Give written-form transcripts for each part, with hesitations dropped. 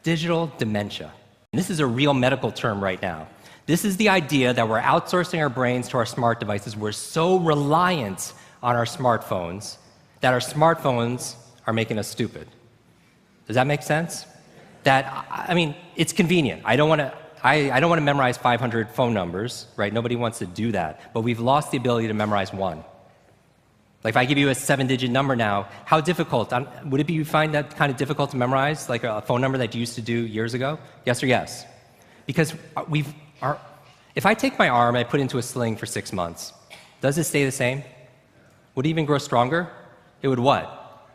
digital dementia. And this is a real medical term right now. This is the idea that we're outsourcing our brains to our smart devices. We're so reliant on our smartphones that our smartphones are making us stupid. Does that make sense? I mean, it's convenient. I don't want to memorize 500 phone numbers, right? Nobody wants to do that. But we've lost the ability to memorize one. Like if I give you a 7-digit number now, how difficult? Would it be you find that kind of difficult to memorize, like a phone number that you used to do years ago? Yes or yes? Because if I take my arm and I put it into a sling for 6 months, does it stay the same? Would it even grow stronger? It would what?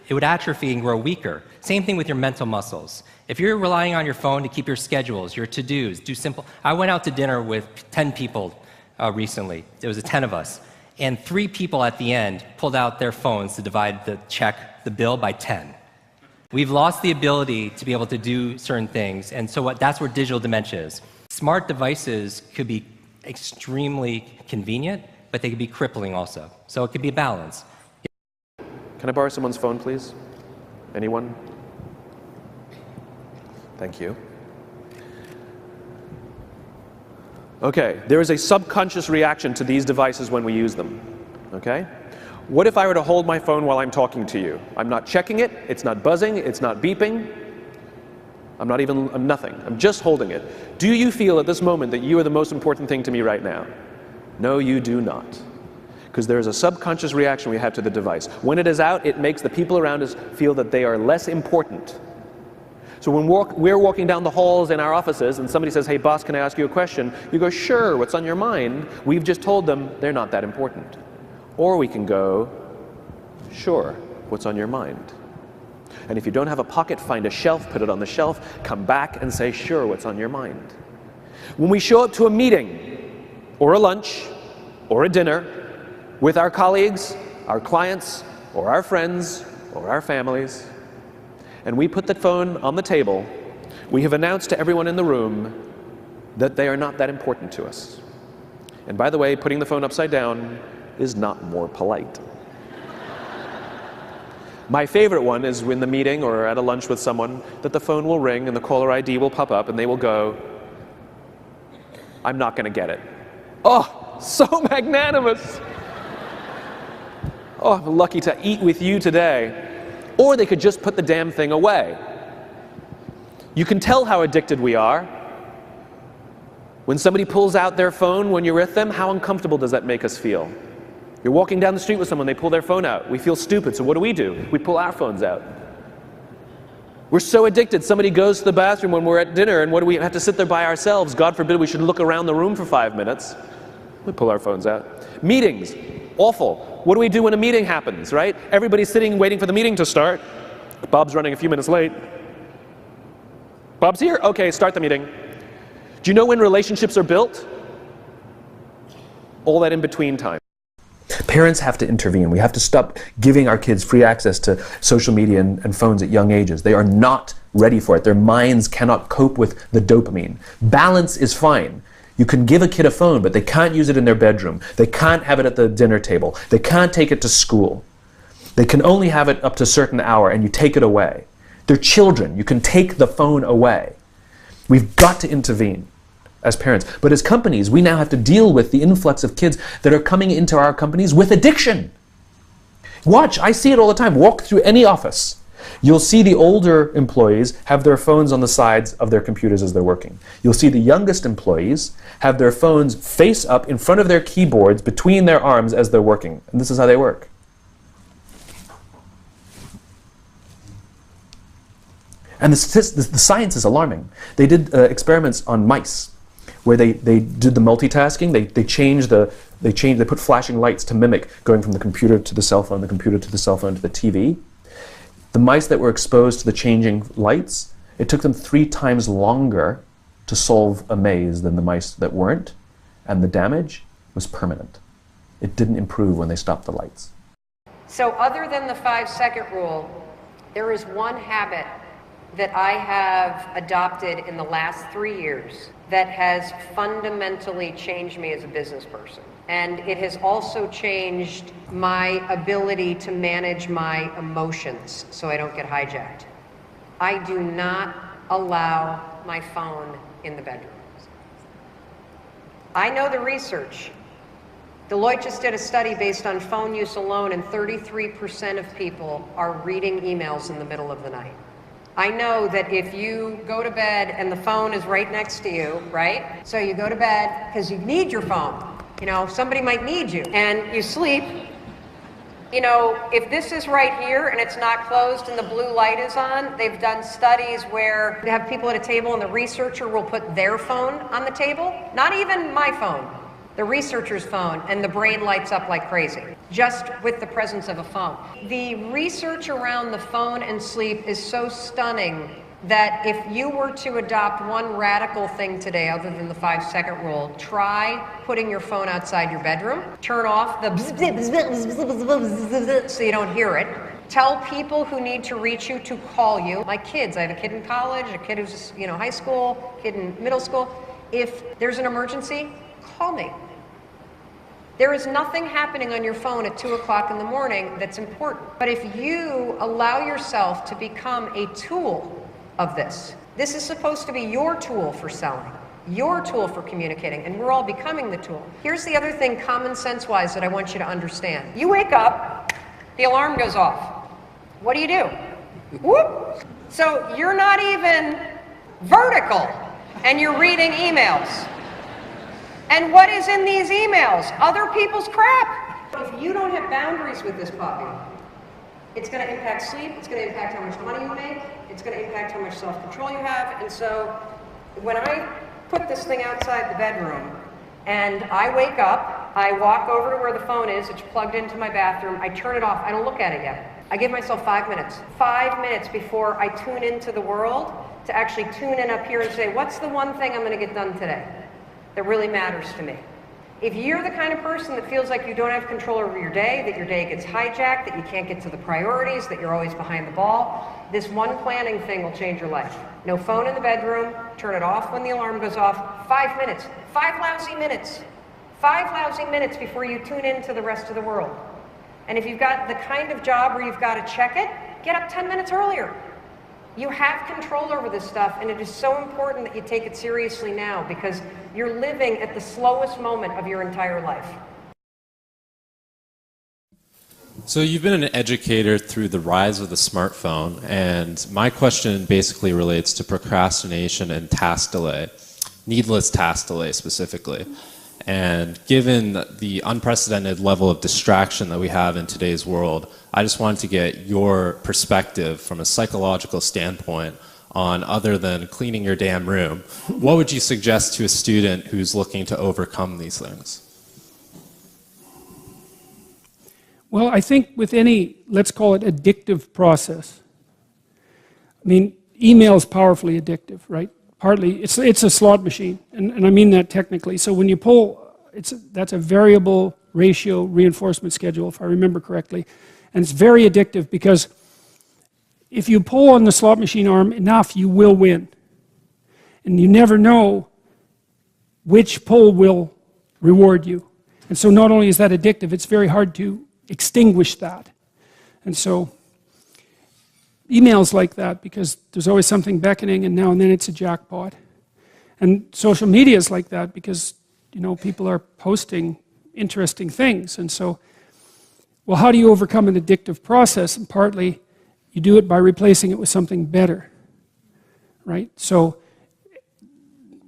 It would atrophy and grow weaker. Same thing with your mental muscles. If you're relying on your phone to keep your schedules, your to-dos, do simple. I went out to dinner with 10 people recently. There was 10 of us. And 3 people at the end pulled out their phones to divide the bill by 10. We've lost the ability to be able to do certain things, and so that's where digital dementia is. Smart devices could be extremely convenient, but they could be crippling also. So it could be a balance. Can I borrow someone's phone, please? Anyone? Thank you. Okay, there is a subconscious reaction to these devices when we use them, okay? What if I were to hold my phone while I'm talking to you? I'm not checking it, it's not buzzing, it's not beeping, I'm nothing, I'm just holding it. Do you feel at this moment that you are the most important thing to me right now? No, you do not. Because there is a subconscious reaction we have to the device. When it is out, it makes the people around us feel that they are less important. So when we're walking down the halls in our offices and somebody says, hey boss, can I ask you a question? You go, sure, what's on your mind? We've just told them they're not that important. Or we can go, sure, what's on your mind? And if you don't have a pocket, find a shelf, put it on the shelf, come back and say, sure, what's on your mind? When we show up to a meeting, or a lunch, or a dinner, with our colleagues, our clients, or our friends, or our families, and we put the phone on the table, we have announced to everyone in the room that they are not that important to us. And by the way, putting the phone upside down is not more polite. My favorite one is in the meeting or at a lunch with someone that the phone will ring and the caller ID will pop up and they will go, I'm not going to get it. Oh, so magnanimous. Oh, I'm lucky to eat with you today. Or they could just put the damn thing away. You can tell how addicted we are. When somebody pulls out their phone when you're with them, how uncomfortable does that make us feel? You're walking down the street with someone, they pull their phone out. We feel stupid, so what do? We pull our phones out. We're so addicted. Somebody goes to the bathroom when we're at dinner, and what do we have to sit there by ourselves? God forbid we should look around the room for 5 minutes. We pull our phones out. Meetings, awful. What do we do when a meeting happens, right? Everybody's sitting waiting for the meeting to start. Bob's running a few minutes late. Bob's here? Okay, start the meeting. Do you know when relationships are built? All that in between time. Parents have to intervene. We have to stop giving our kids free access to social media and phones at young ages. They are not ready for it. Their minds cannot cope with the dopamine. Balance is fine. You can give a kid a phone, but they can't use it in their bedroom. They can't have it at the dinner table. They can't take it to school. They can only have it up to a certain hour, and you take it away. They're children. You can take the phone away. We've got to intervene as parents. But as companies, we now have to deal with the influx of kids that are coming into our companies with addiction. Watch, I see it all the time. Walk through any office. You'll see the older employees have their phones on the sides of their computers as they're working. You'll see the youngest employees have their phones face up in front of their keyboards between their arms as they're working. And this is how they work. And the science is alarming. They did experiments on mice where they did the multitasking. They put flashing lights to mimic going from the computer to the cell phone, the computer to the cell phone to the TV. The mice that were exposed to the changing lights, it took them 3 times longer to solve a maze than the mice that weren't, and the damage was permanent. It didn't improve when they stopped the lights. So other than the 5-second rule, there is one habit that I have adopted in the last 3 years that has fundamentally changed me as a business person. And it has also changed my ability to manage my emotions so I don't get hijacked. I do not allow my phone in the bedroom. I know the research. Deloitte just did a study based on phone use alone, and 33% of people are reading emails in the middle of the night. I know that if you go to bed and the phone is right next to you, right? So you go to bed because you need your phone. You know, somebody might need you, and you sleep. You know, if this is right here and it's not closed and the blue light is on, they've done studies where they have people at a table and the researcher will put their phone on the table, not even my phone, the researcher's phone, and the brain lights up like crazy, just with the presence of a phone. The research around the phone and sleep is so stunning that if you were to adopt one radical thing today other than the 5-second rule, try putting your phone outside your bedroom, turn off the so you don't hear it. Tell people who need to reach you to call you. My kids, I have a kid in college, a kid who's, you know, high school, kid in middle school. If there's an emergency, call me. There is nothing happening on your phone at 2 o'clock in the morning that's important. But if you allow yourself to become a tool of this is supposed to be your tool for selling, your tool for communicating, and we're all becoming the tool. Here's the other thing, common sense-wise, that I want you to understand. You wake up, the alarm goes off. What do you do? Whoop! So you're not even vertical, and you're reading emails. And what is in these emails? Other people's crap. If you don't have boundaries with this puppy, it's going to impact sleep, it's going to impact how much money you make, it's going to impact how much self-control you have. And so when I put this thing outside the bedroom and I wake up, I walk over to where the phone is, it's plugged into my bathroom, I turn it off, I don't look at it yet. I give myself 5 minutes. 5 minutes before I tune into the world to actually tune in up here and say, what's the one thing I'm going to get done today that really matters to me? If you're the kind of person that feels like you don't have control over your day, that your day gets hijacked, that you can't get to the priorities, that you're always behind the ball, this one planning thing will change your life. No phone in the bedroom, turn it off when the alarm goes off, 5 minutes, 5 lousy minutes, 5 lousy minutes before you tune into the rest of the world. And if you've got the kind of job where you've got to check it, get up 10 minutes earlier. You have control over this stuff, and it is so important that you take it seriously now because you're living at the slowest moment of your entire life. So you've been an educator through the rise of the smartphone, and my question basically relates to procrastination and task delay, needless task delay specifically. And given the unprecedented level of distraction that we have in today's world, I just wanted to get your perspective from a psychological standpoint on, other than cleaning your damn room, what would you suggest to a student who's looking to overcome these things? Well, I think with any, let's call it addictive process, I mean, email is powerfully addictive, right? Partly, it's a slot machine, and I mean that technically. So when you pull, that's a variable ratio reinforcement schedule, if I remember correctly. And it's very addictive because if you pull on the slot machine arm enough, you will win. And you never know which pull will reward you. And so not only is that addictive, it's very hard to extinguish that. And so email's like that because there's always something beckoning, and now and then it's a jackpot. And social media is like that because, you know, people are posting interesting things. And so, well, how do you overcome an addictive process? And partly you do it by replacing it with something better, right? So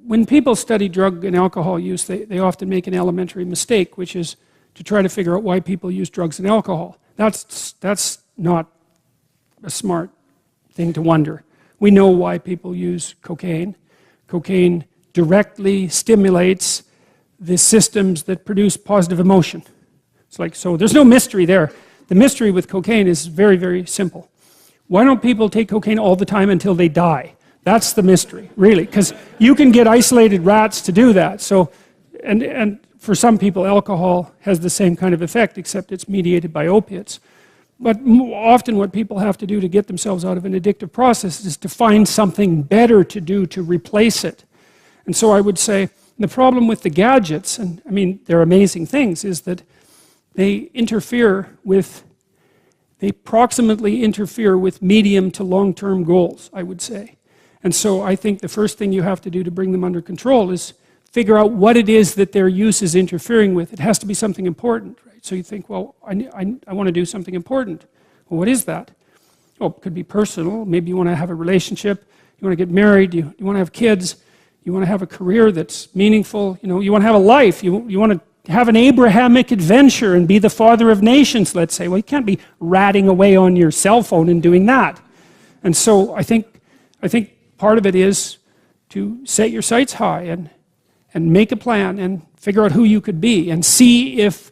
when people study drug and alcohol use, they often make an elementary mistake, which is to try to figure out why people use drugs and alcohol. That's not a smart thing to wonder. We know why people use cocaine. Cocaine directly stimulates the systems that produce positive emotion. It's like, so there's no mystery there. The mystery with cocaine is very, very simple. Why don't people take cocaine all the time until they die? That's the mystery, really, because you can get isolated rats to do that. So, and for some people, alcohol has the same kind of effect, except it's mediated by opiates. But often what people have to do to get themselves out of an addictive process is to find something better to do to replace it. And so I would say the problem with the gadgets, and I mean, they're amazing things, is that they proximately interfere with medium to long-term goals, I would say. And so I think the first thing you have to do to bring them under control is figure out what it is that their use is interfering with. It has to be something important, right? So you think, well, I want to do something important. Well, what is that? Well, it could be personal. Maybe you want to have a relationship. You want to get married. You want to have kids. You want to have a career that's meaningful. You want to have a life. You want to have an Abrahamic adventure and be the father of nations, let's say. Well, you can't be ratting away on your cell phone and doing that. And so I think part of it is to set your sights high and make a plan and figure out who you could be and see if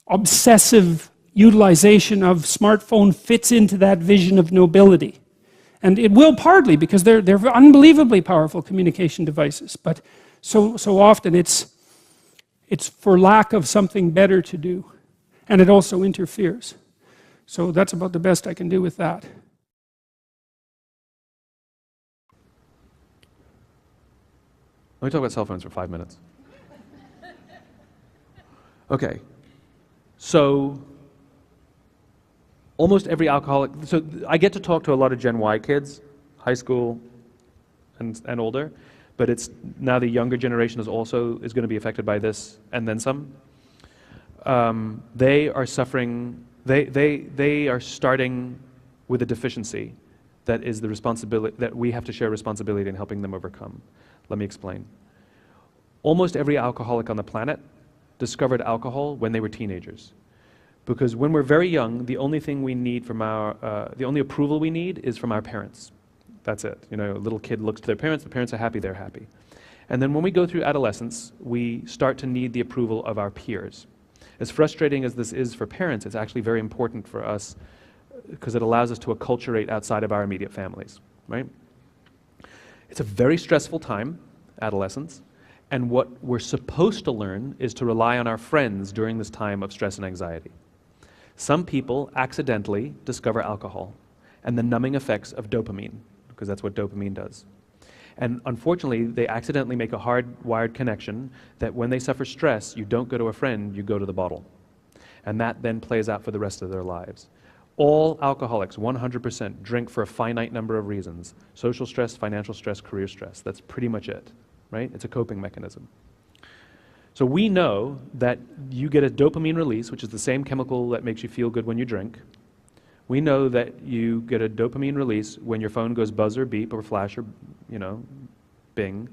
obsessive utilization of smartphone fits into that vision of nobility. And it will partly, because they're unbelievably powerful communication devices, but so often it's for lack of something better to do, and it also interferes. So that's about the best I can do with that. Let me talk about cell phones for 5 minutes. Okay, so almost every alcoholic, so I get to talk to a lot of Gen Y kids, high school and older, but it's now the younger generation is going to be affected by this and then some. They are suffering, they are starting with a deficiency that is the responsibility, that we have to share responsibility in helping them overcome. Let me explain. Almost every alcoholic on the planet discovered alcohol when they were teenagers. Because when we're very young, the only thing we need from the only approval we need is from our parents. That's it. A little kid looks to their parents, the parents are happy, they're happy. And then when we go through adolescence, we start to need the approval of our peers. As frustrating as this is for parents, it's actually very important for us because it allows us to acculturate outside of our immediate families, right? It's a very stressful time, adolescence, and what we're supposed to learn is to rely on our friends during this time of stress and anxiety. Some people accidentally discover alcohol and the numbing effects of dopamine, because that's what dopamine does. And unfortunately, they accidentally make a hardwired connection that when they suffer stress, you don't go to a friend, you go to the bottle. And that then plays out for the rest of their lives. All alcoholics, 100%, drink for a finite number of reasons. Social stress, financial stress, career stress. That's pretty much it, right? It's a coping mechanism. So we know that you get a dopamine release, which is the same chemical that makes you feel good when you drink. We know that you get a dopamine release when your phone goes buzz or beep or flash or, bing.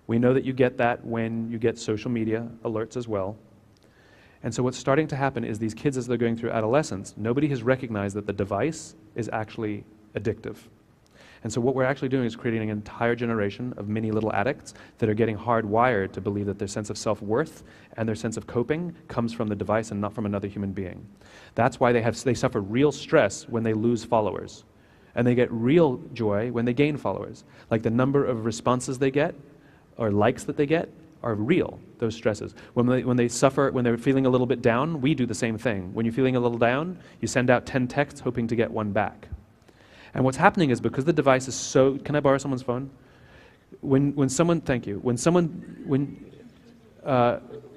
We know that you get that when you get social media alerts as well. And so what's starting to happen is these kids, as they're going through adolescence, nobody has recognized that the device is actually addictive. And so what we're actually doing is creating an entire generation of mini little addicts that are getting hardwired to believe that their sense of self-worth and their sense of coping comes from the device and not from another human being. That's why they suffer real stress when they lose followers. And they get real joy when they gain followers. Like the number of responses they get or likes that they get are real, those stresses. When they suffer, when they're feeling a little bit down, we do the same thing. When you're feeling a little down, you send out 10 texts hoping to get one back. And what's happening is because the device is so, can I borrow someone's phone? Thank you.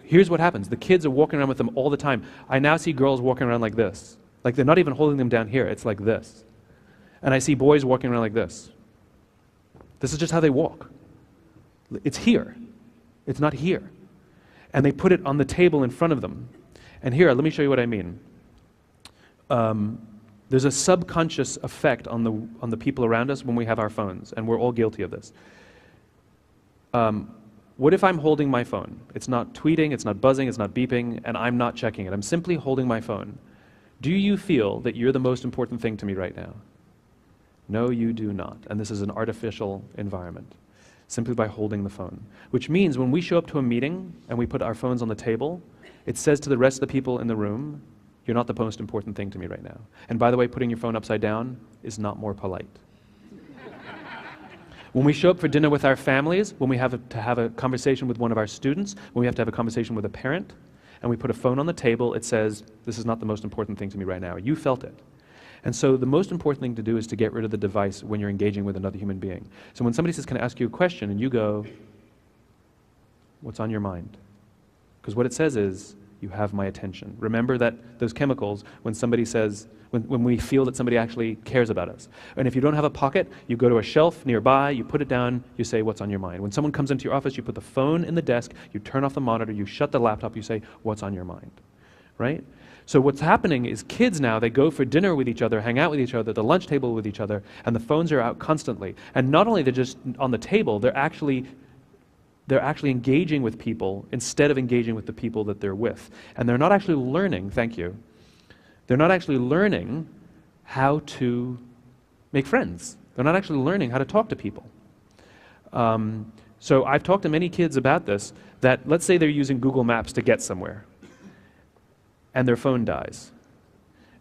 Here's what happens. The kids are walking around with them all the time. I now see girls walking around like this. Like they're not even holding them down here, it's like this. And I see boys walking around like this. This is just how they walk. It's here. It's not here. And they put it on the table in front of them. And here, let me show you what I mean. There's a subconscious effect on the people around us when we have our phones, and we're all guilty of this. What if I'm holding my phone? It's not tweeting, it's not buzzing, it's not beeping, and I'm not checking it. I'm simply holding my phone. Do you feel that you're the most important thing to me right now? No, you do not. And this is an artificial environment, simply by holding the phone. Which means when we show up to a meeting and we put our phones on the table, it says to the rest of the people in the room, you're not the most important thing to me right now. And by the way, putting your phone upside down is not more polite. When we show up for dinner with our families, when we have to have a conversation with one of our students, when we have to have a conversation with a parent, and we put a phone on the table, it says, this is not the most important thing to me right now. You felt it. And so the most important thing to do is to get rid of the device when you're engaging with another human being. So when somebody says, can I ask you a question? And you go, what's on your mind? Because what it says is, You have my attention. Remember that those chemicals, when somebody says, when we feel that somebody actually cares about us. And if you don't have a pocket, you go to a shelf nearby, you put it down, you say, what's on your mind? When someone comes into your office, you put the phone in the desk, you turn off the monitor, you shut the laptop, you say, what's on your mind? Right? So what's happening is kids now, they go for dinner with each other, hang out with each other, the lunch table with each other, and the phones are out constantly. And not only they're just on the table, they're actually engaging with people instead of engaging with the people that they're with. And they're not actually learning, thank you, they're not actually learning how to make friends. They're not actually learning how to talk to people. So I've talked to many kids about this, that let's say they're using Google Maps to get somewhere, and their phone dies.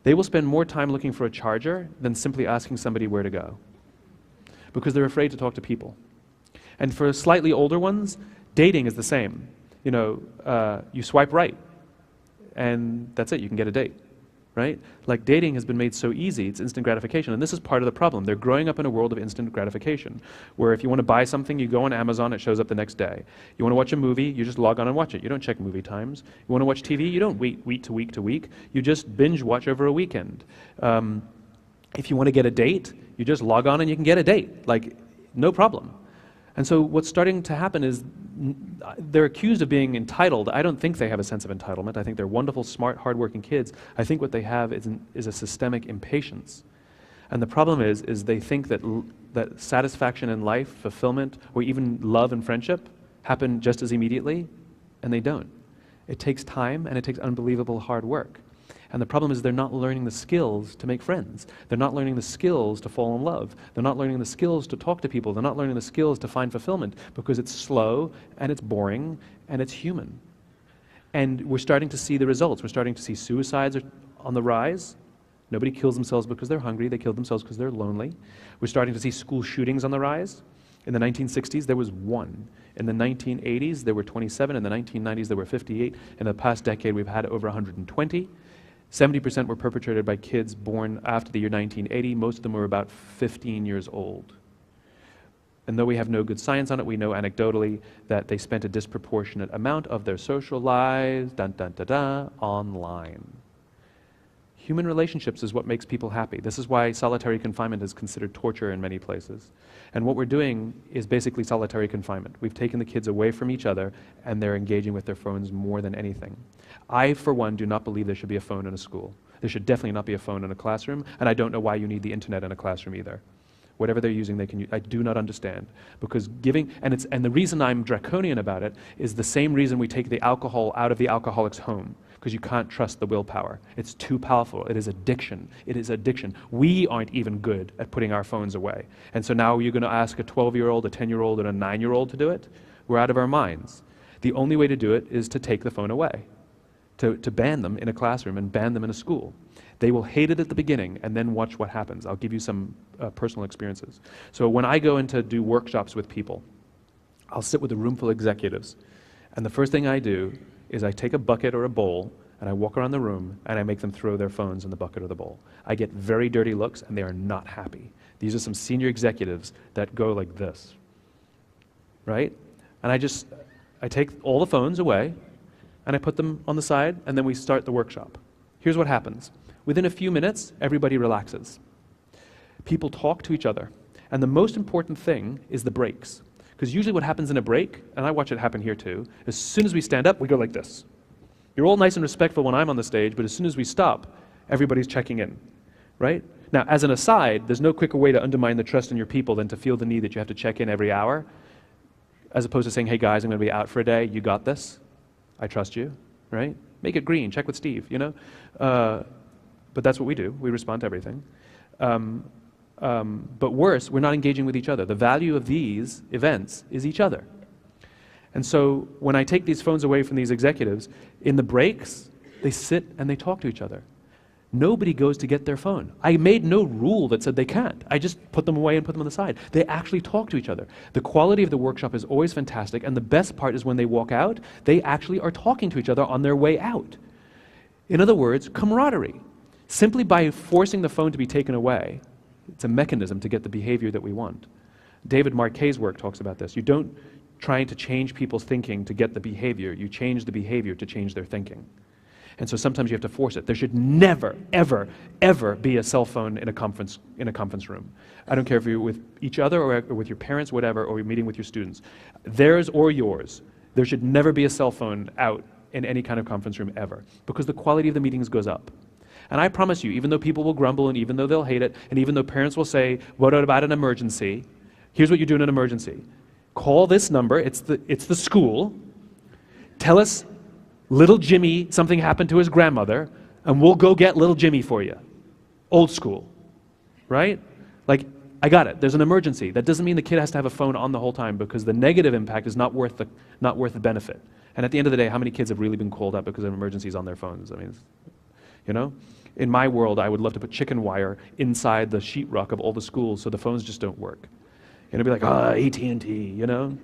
They will spend more time looking for a charger than simply asking somebody where to go, because they're afraid to talk to people. And for slightly older ones, dating is the same. You know, you swipe right, and that's it, you can get a date, right? Like dating has been made so easy, it's instant gratification, and this is part of the problem. They're growing up in a world of instant gratification, where if you want to buy something, you go on Amazon, it shows up the next day. You want to watch a movie, you just log on and watch it. You don't check movie times. You want to watch TV, you don't wait week to week to week. You just binge watch over a weekend. If you want to get a date, you just log on and you can get a date, like no problem. And so what's starting to happen is they're accused of being entitled. I don't think they have a sense of entitlement. I think they're wonderful, smart, hardworking kids. I think what they have is a systemic impatience. And the problem is they think that satisfaction in life, fulfillment, or even love and friendship happen just as immediately, and they don't. It takes time, and it takes unbelievable hard work. And the problem is they're not learning the skills to make friends. They're not learning the skills to fall in love. They're not learning the skills to talk to people. They're not learning the skills to find fulfillment, because it's slow and it's boring and it's human. And we're starting to see the results. We're starting to see suicides are on the rise. Nobody kills themselves because they're hungry. They kill themselves because they're lonely. We're starting to see school shootings on the rise. In the 1960s, there was 1. In the 1980s, there were 27. In the 1990s, there were 58. In the past decade, we've had over 120. 70% were perpetrated by kids born after the year 1980. Most of them were about 15 years old. And though we have no good science on it, we know anecdotally that they spent a disproportionate amount of their social lives, online. Human relationships is what makes people happy. This is why solitary confinement is considered torture in many places. And what we're doing is basically solitary confinement. We've taken the kids away from each other, and they're engaging with their phones more than anything. I, for one, do not believe there should be a phone in a school. There should definitely not be a phone in a classroom, and I don't know why you need the internet in a classroom either. Whatever they're using, they can use. I do not understand, because and the reason I'm draconian about it is the same reason we take the alcohol out of the alcoholic's home, because you can't trust the willpower. It's too powerful. It is addiction. It is addiction. We aren't even good at putting our phones away. And so now you're going to ask a 12-year-old, a 10-year-old, and a 9-year-old to do it? We're out of our minds. The only way to do it is to take the phone away, to ban them in a classroom and ban them in a school. They will hate it at the beginning, and then watch what happens. I'll give you some personal experiences. So when I go in to do workshops with people, I'll sit with a room full of executives, and the first thing I do is I take a bucket or a bowl, and I walk around the room, and I make them throw their phones in the bucket or the bowl. I get very dirty looks, and they are not happy. These are some senior executives that go like this, right? And I take all the phones away, and I put them on the side, and then we start the workshop. Here's what happens. Within a few minutes, everybody relaxes. People talk to each other, and the most important thing is the breaks. Because usually what happens in a break, and I watch it happen here too, as soon as we stand up, we go like this. You're all nice and respectful when I'm on the stage, but as soon as we stop, everybody's checking in, right? Now, as an aside, there's no quicker way to undermine the trust in your people than to feel the need that you have to check in every hour, as opposed to saying, hey guys, I'm going to be out for a day, you got this, I trust you, right? Make it green, check with Steve, you know? But that's what we do, we respond to everything. But worse, we're not engaging with each other. The value of these events is each other. And so when I take these phones away from these executives, in the breaks, they sit and they talk to each other. Nobody goes to get their phone. I made no rule that said they can't. I just put them away and put them on the side. They actually talk to each other. The quality of the workshop is always fantastic, and the best part is when they walk out, they actually are talking to each other on their way out. In other words, camaraderie. Simply by forcing the phone to be taken away, it's a mechanism to get the behavior that we want. David Marquet's work talks about this. You don't try to change people's thinking to get the behavior. You change the behavior to change their thinking. And so sometimes you have to force it. There should never, ever, ever be a cell phone in a conference room. I don't care if you're with each other or with your parents, whatever, or you're meeting with your students. Theirs or yours. There should never be a cell phone out in any kind of conference room ever, because the quality of the meetings goes up. And I promise you, even though people will grumble, and even though they'll hate it, and even though parents will say, what about an emergency? Here's what you do in an emergency. Call this number, it's the school, tell us little Jimmy, something happened to his grandmother, and we'll go get little Jimmy for you. Old school, right? Like, I got it, there's an emergency. That doesn't mean the kid has to have a phone on the whole time, because the negative impact is not worth the benefit. And at the end of the day, how many kids have really been called up because of emergencies on their phones? I mean, you know? In my world, I would love to put chicken wire inside the sheetrock of all the schools so the phones just don't work. And it'd be like, AT&T, you know?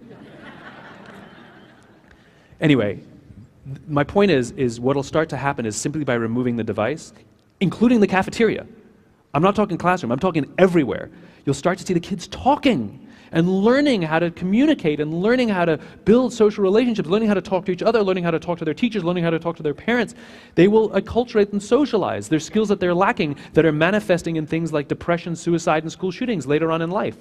Anyway, my point is what'll start to happen is simply by removing the device, including the cafeteria. I'm not talking classroom, I'm talking everywhere. You'll start to see the kids talking and learning how to communicate and learning how to build social relationships, learning how to talk to each other, learning how to talk to their teachers, learning how to talk to their parents. They will acculturate and socialize. There's skills that they're lacking that are manifesting in things like depression, suicide, and school shootings later on in life.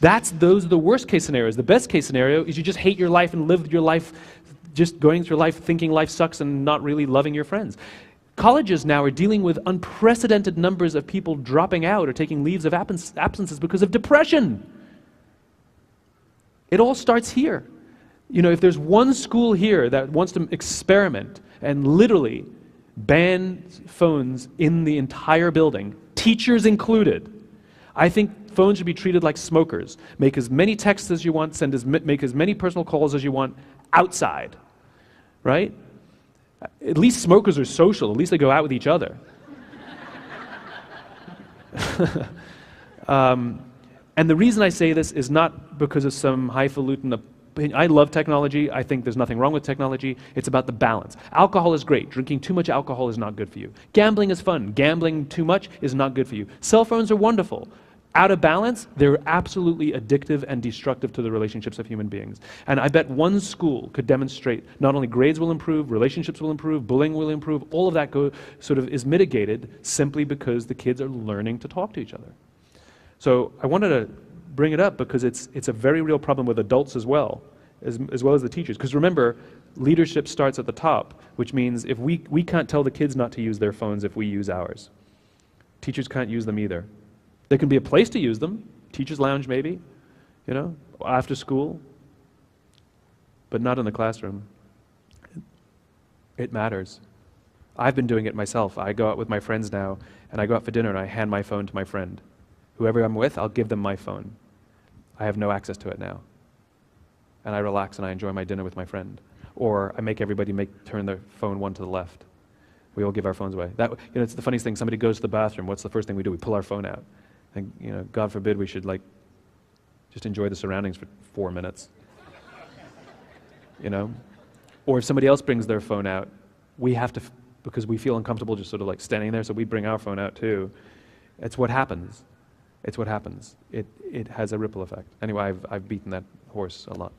Those are the worst case scenarios. The best case scenario is you just hate your life and live your life just going through life thinking life sucks and not really loving your friends. Colleges now are dealing with unprecedented numbers of people dropping out or taking leaves of absences because of depression. It all starts here. You know, if there's one school here that wants to experiment and literally ban phones in the entire building, teachers included, I think phones should be treated like smokers. Make as many texts as you want, make as many personal calls as you want outside, right? At least smokers are social. At least they go out with each other. And the reason I say this is not because of some highfalutin opinion. I love technology. I think there's nothing wrong with technology. It's about the balance. Alcohol is great. Drinking too much alcohol is not good for you. Gambling is fun. Gambling too much is not good for you. Cell phones are wonderful. Out of balance, they're absolutely addictive and destructive to the relationships of human beings. And I bet one school could demonstrate not only grades will improve, relationships will improve, bullying will improve, all of that sort of is mitigated simply because the kids are learning to talk to each other. So I wanted to bring it up because it's a very real problem with adults as well as the teachers. Because remember, leadership starts at the top, which means if we can't tell the kids not to use their phones if we use ours. Teachers can't use them either. There can be a place to use them, teacher's lounge maybe, you know, after school, but not in the classroom. It matters. I've been doing it myself. I go out with my friends now, and I go out for dinner and I hand my phone to my friend. Whoever I'm with, I'll give them my phone. I have no access to it now. And I relax and I enjoy my dinner with my friend. Or I make everybody turn their phone one to the left. We all give our phones away. It's the funniest thing. Somebody goes to the bathroom. What's the first thing we do? We pull our phone out. And, you know, God forbid we should just enjoy the surroundings for 4 minutes. You know? Or if somebody else brings their phone out, we have to, because we feel uncomfortable just sort of like standing there, so we bring our phone out too. It's what happens. It's what happens. It has a ripple effect. Anyway, I've beaten that horse a lot.